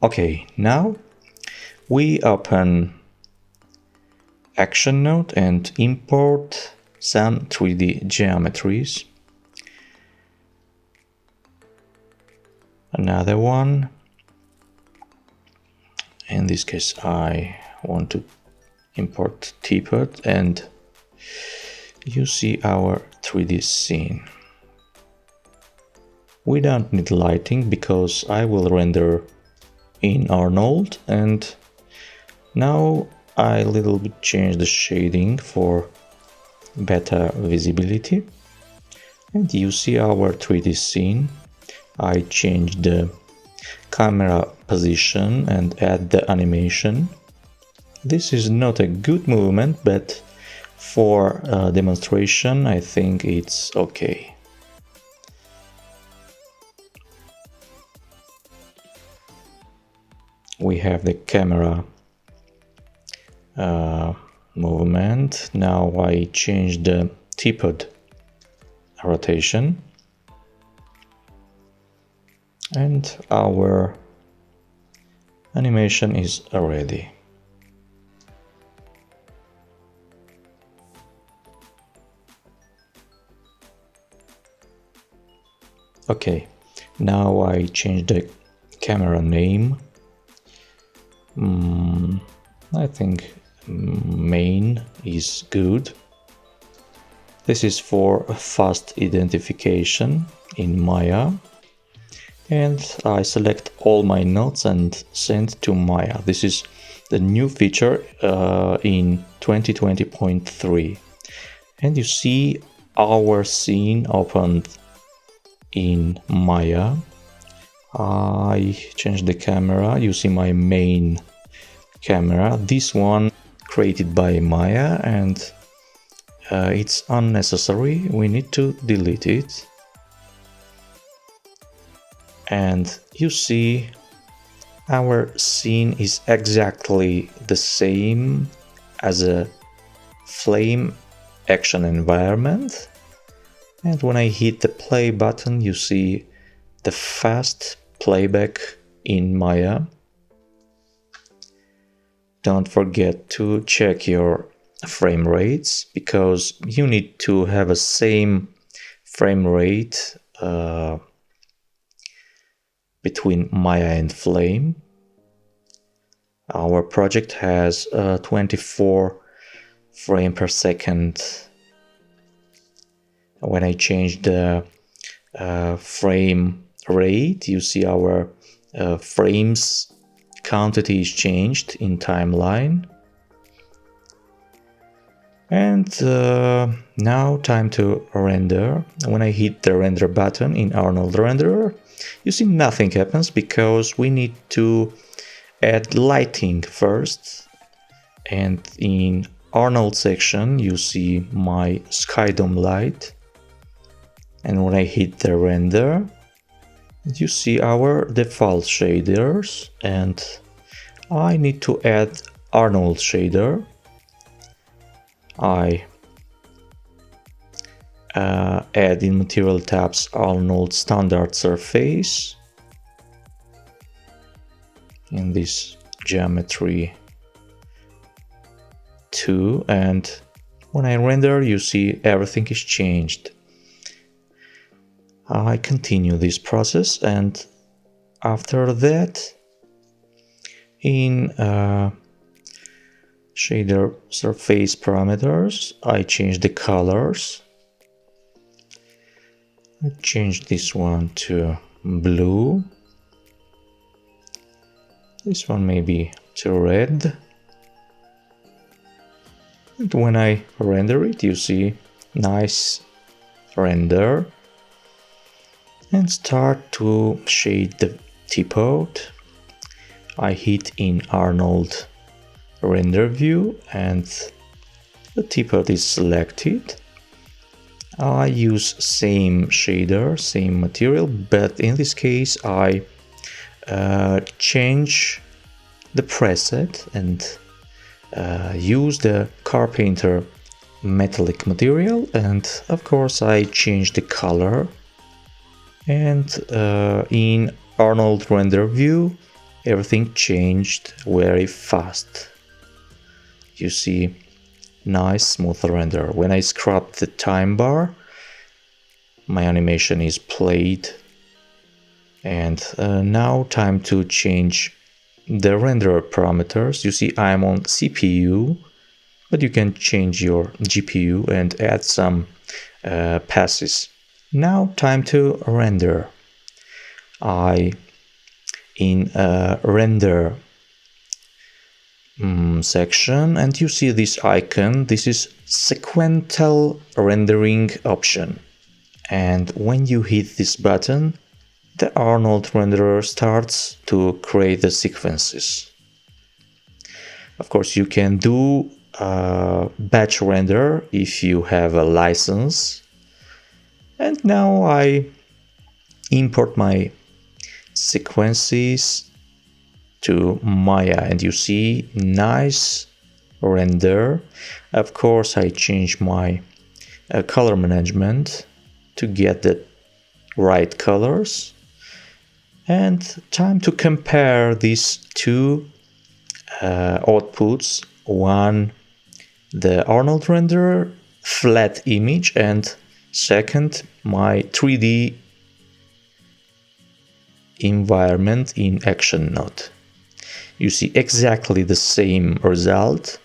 Okay, now we open Action Node and import some 3D geometries. Another one. In this case, I want to import teapot, and you see our 3D scene. We don't need lighting because I will render in Arnold, and now I little bit change the shading for better visibility, and you see our 3D scene. I changed the camera position and add the animation. This is not a good movement, but for demonstration I think it's okay. We have the camera movement. Now I change the teapot rotation, and our animation is ready. Okay, now I change the camera name. I think main is good. This is for fast identification in Maya. And I select all my nodes and send to Maya. This is the new feature in 2020.3. And you see our scene opened in Maya. I changed the camera. You see my main camera. This one created by Maya, and it's unnecessary. We need to delete it. And you see our scene is exactly the same as a Flame action environment. And when I hit the play button, you see the fast playback in Maya. Don't forget to check your frame rates, because you need to have a same frame rate between Maya and Flame. Our project has 24 frames per second. When I change the frame rate, you see our frames quantity is changed in timeline. And now time to render. When I hit the render button in Arnold renderer, you see nothing happens because we need to add lighting first. And in Arnold section you see my sky dome light. And when I hit the render, you see our default shaders, and I need to add Arnold shader. I add in material tabs Arnold standard surface in this geometry 2, and when I render you see everything is changed. I continue this process, and after that in shader surface parameters I change the colors. I change this one to blue, this one maybe to red, and when I render it you see nice render. And start to shade the teapot. I hit in Arnold render view and the teapot is selected. I use same shader, same material, but in this case I change the preset and use the carpenter metallic material, and of course I change the color. And in Arnold render view everything changed very fast. You see, nice smooth render. When I scrub the time bar, my animation is played. And now time to change the renderer parameters. You see, I'm on CPU, but you can change your GPU and add some passes. Now time to render. In render section, and you see this icon. This is sequential rendering option. And when you hit this button, the Arnold renderer starts to create the sequences. Of course, you can do batch render if you have a license. And now I import my sequences to Maya, and you see nice render. Of course, I change my color management to get the right colors. And time to compare these two outputs. One, the Arnold renderer flat image, and second, my 3D environment in action node. You see exactly the same result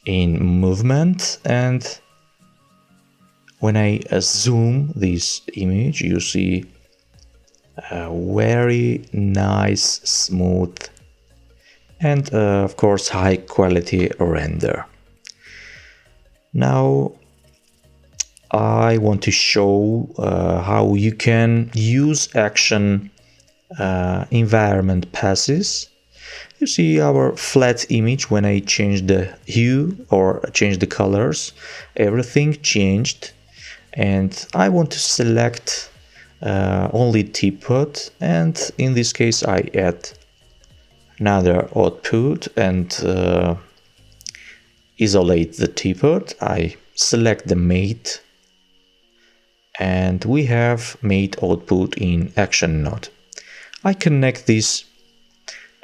in movement, and when I zoom this image, you see a very nice, smooth, and of course high quality render. Now I want to show how you can use action environment passes. You see our flat image. When I change the hue or change the colors, everything changed, and I want to select only teapot, and in this case I add another output and isolate the teapot. I select the mate, and we have mate output in action node. I connect this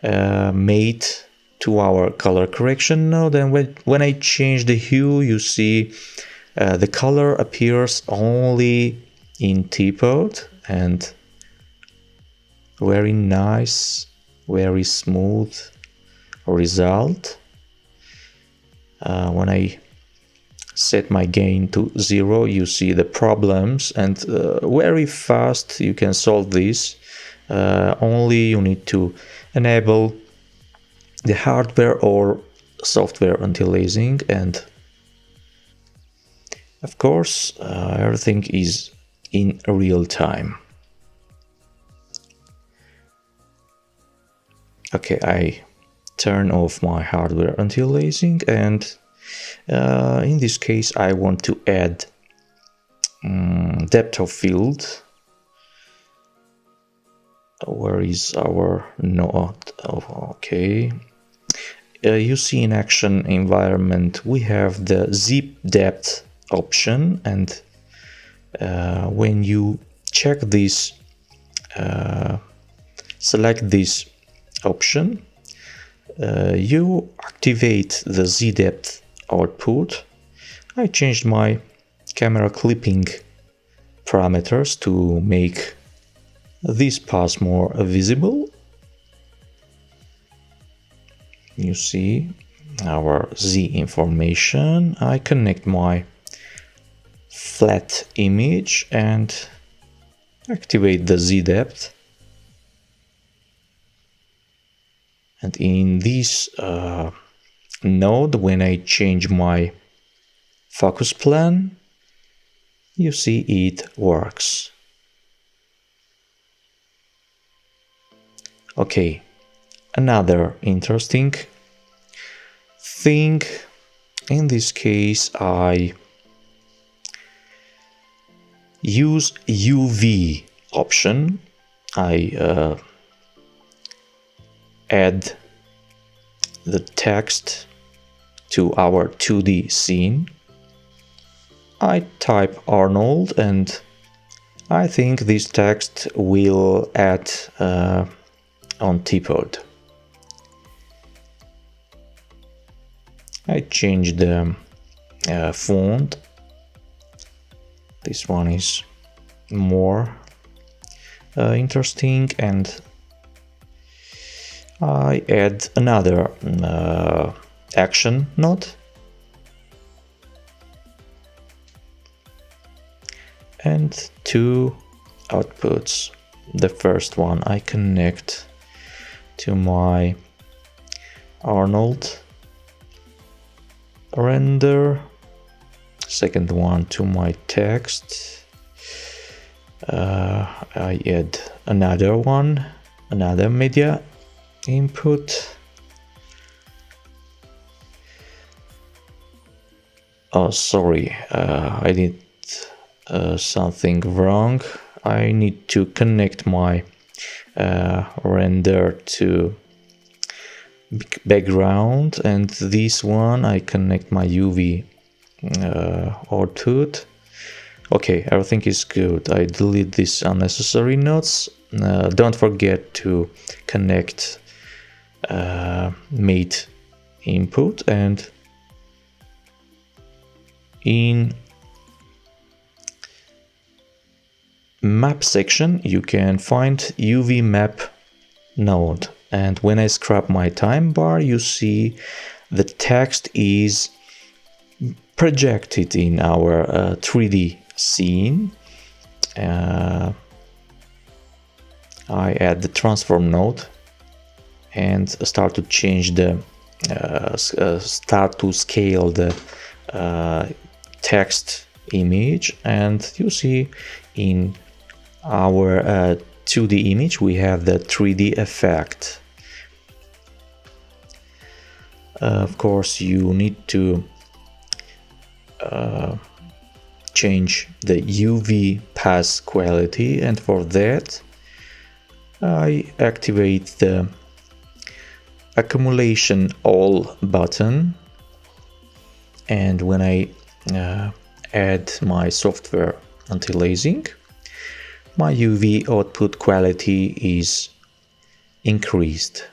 mate to our color correction node, and when I change the hue, you see the color appears only in teapot, and very nice, very smooth result. When I set my gain to 0, you see the problems, and very fast you can solve this. Only you need to enable the hardware or software anti-aliasing, and of course everything is in real time. Okay, I turn off my hardware anti-aliasing, and in this case I want to add depth of field. Where is our node? Oh, okay. You see in action environment we have the zip depth option, and when you check this, select this option, you activate the Z depth output. I changed my camera clipping parameters to make this pass more visible. You see our Z information. I connect my flat image and activate the Z depth. And in this node, when I change my focus plan, you see it works. Okay, another interesting thing. In this case, I use UV option. I add the text to our 2D scene. I type Arnold, and I think this text will add on teapot. I change the font. This one is more interesting, and I add another action node and two outputs. The first one I connect to my Arnold render, second one to my text. I add another one, another media input. Oh, sorry, I did something wrong. I need to connect my render to background, and this one I connect my UV output. Okay, everything is good. I delete these unnecessary nodes. Don't forget to connect mate input, and in map section you can find UV map node, and when I scrap my time bar, you see the text is projected in our 3D scene. I add the transform node and start to change the start to scale the text image, and you see in our 2D image we have the 3D effect. Of course, you need to change the UV path quality, and for that I activate the accumulation all button, and when I add my software anti-aliasing, my UV output quality is increased.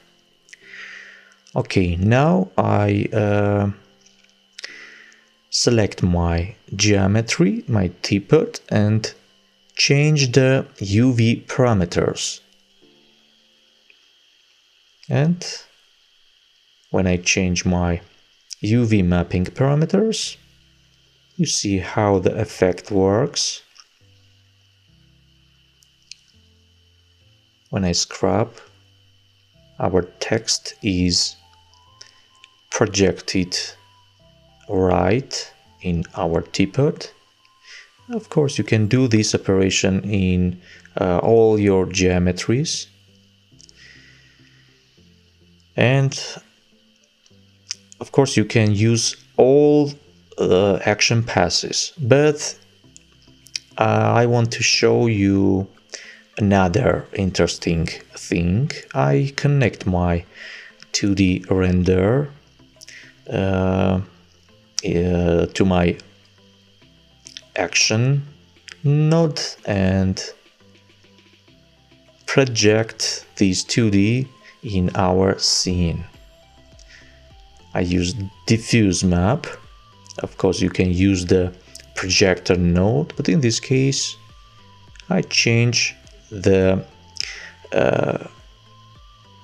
Okay, now I select my geometry, my teapot, and change the UV parameters. And when I change my UV mapping parameters, you see how the effect works. When I scrap, our text is projected right in our teapot. Of course, you can do this operation in all your geometries, and of course you can use all action passes, but I want to show you another interesting thing. I connect my 2D render to my action node and project this 2D in our scene. I use diffuse map. Of course, you can use the projector node, but in this case I change the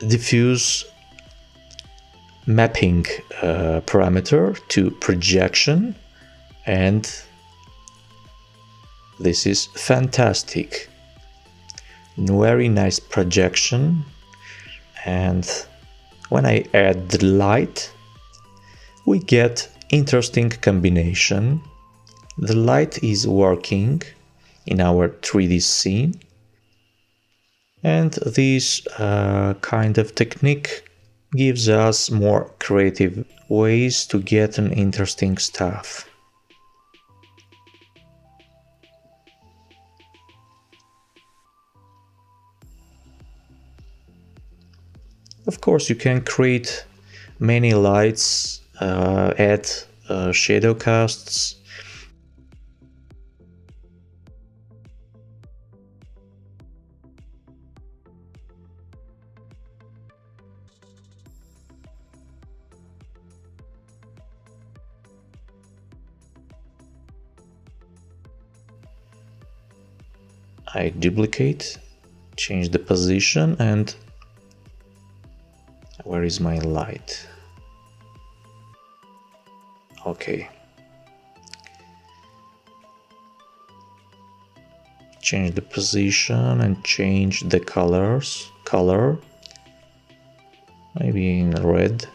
diffuse mapping parameter to projection, and this is fantastic. Very nice projection. And when I add the light, we get interesting combination. The light is working in our 3D scene, and this kind of technique gives us more creative ways to get an interesting stuff. Of course, you can create many lights, add shadow casts. I duplicate, change the position, and where is my light? Okay. Change the position and change the color, maybe in red.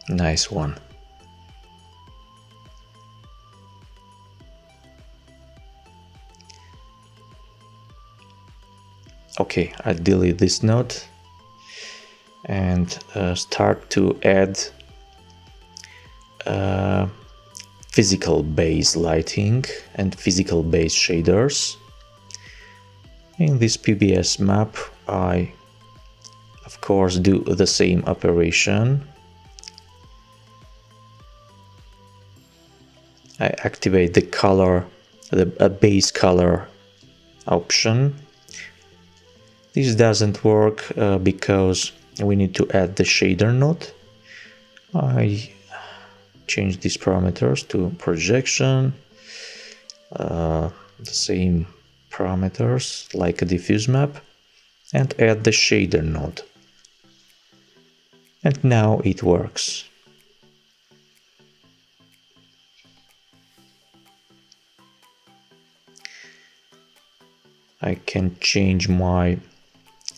Nice one. Okay, I delete this node and start to add physical base lighting and physical base shaders. In this PBS map, I of course do the same operation. I activate the color, the base color option. This doesn't work because we need to add the shader node. I change these parameters to projection, the same parameters like a diffuse map, and add the shader node. And now it works. I can change my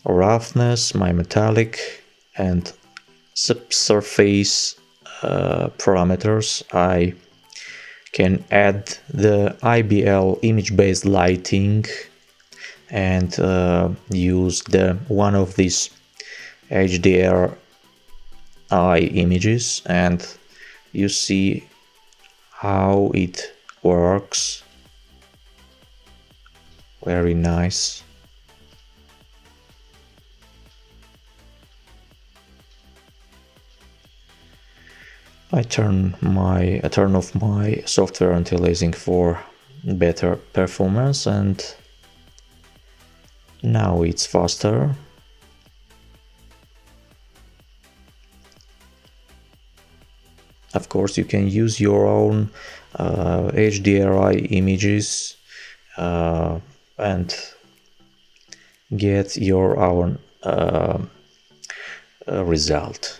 roughness, my metallic, and subsurface parameters. I can add the IBL image-based lighting and use one of these HDRI images, and you see how it works. Very nice. I turn off my software anti-aliasing for better performance, and now it's faster. Of course, you can use your own HDRI images and get your own result.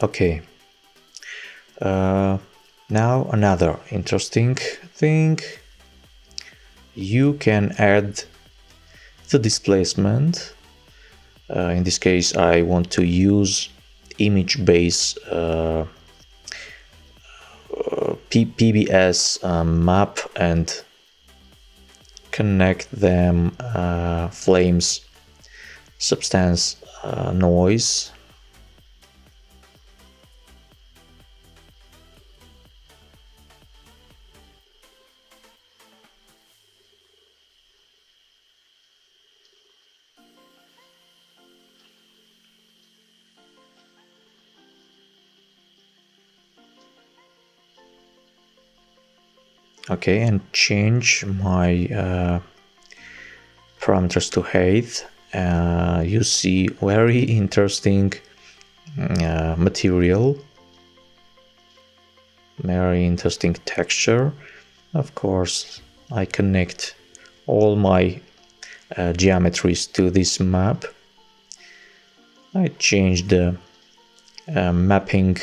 Okay, now another interesting thing, you can add the displacement. In this case, I want to use image-based PBS map and connect them Flame's substance noise. Okay, and change my parameters to height. You see very interesting material, very interesting texture. Of course, I connect all my geometries to this map. I change the mapping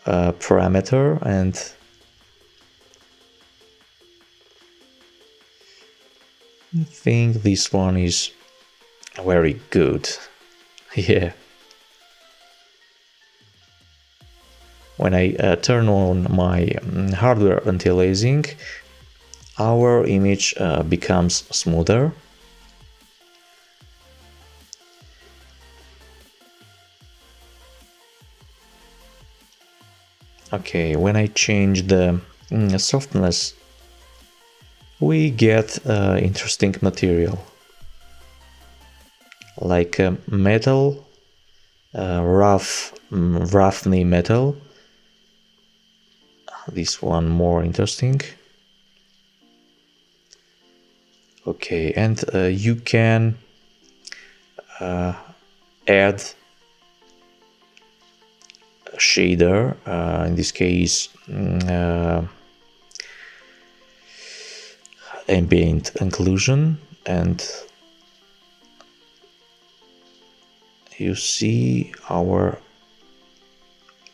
parameter, and I think this one is very good. Yeah. When I turn on my hardware anti-aliasing, our image becomes smoother. Okay, when I change the softness, we get interesting material like metal, roughy metal. This one more interesting. Okay, and you can add a shader, in this case ambient occlusion, and you see our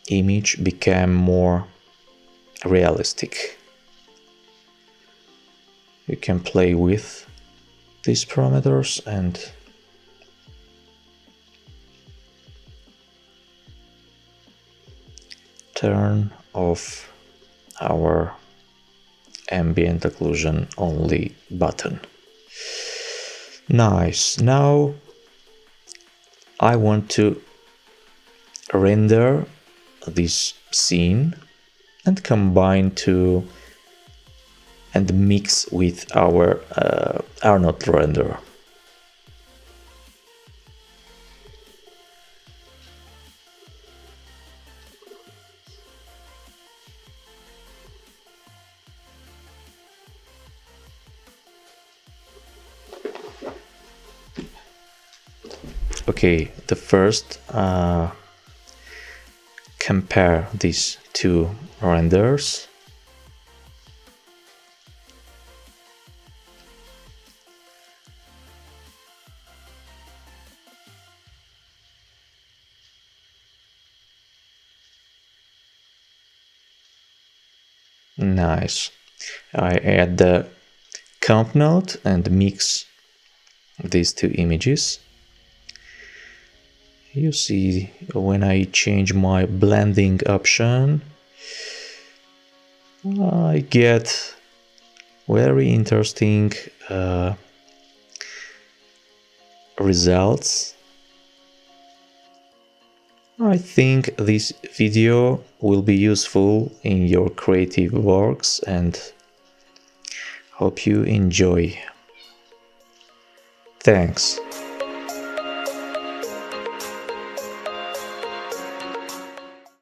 image became more realistic. You can play with these parameters and turn off our ambient occlusion only button. Nice. Now I want to render this scene and combine to and mix with our Arnold render. Okay, the first compare these two renders. Nice. I add the comp node and mix these two images. You see, when I change my blending option, I get very interesting results. I think this video will be useful in your creative works and hope you enjoy. Thanks.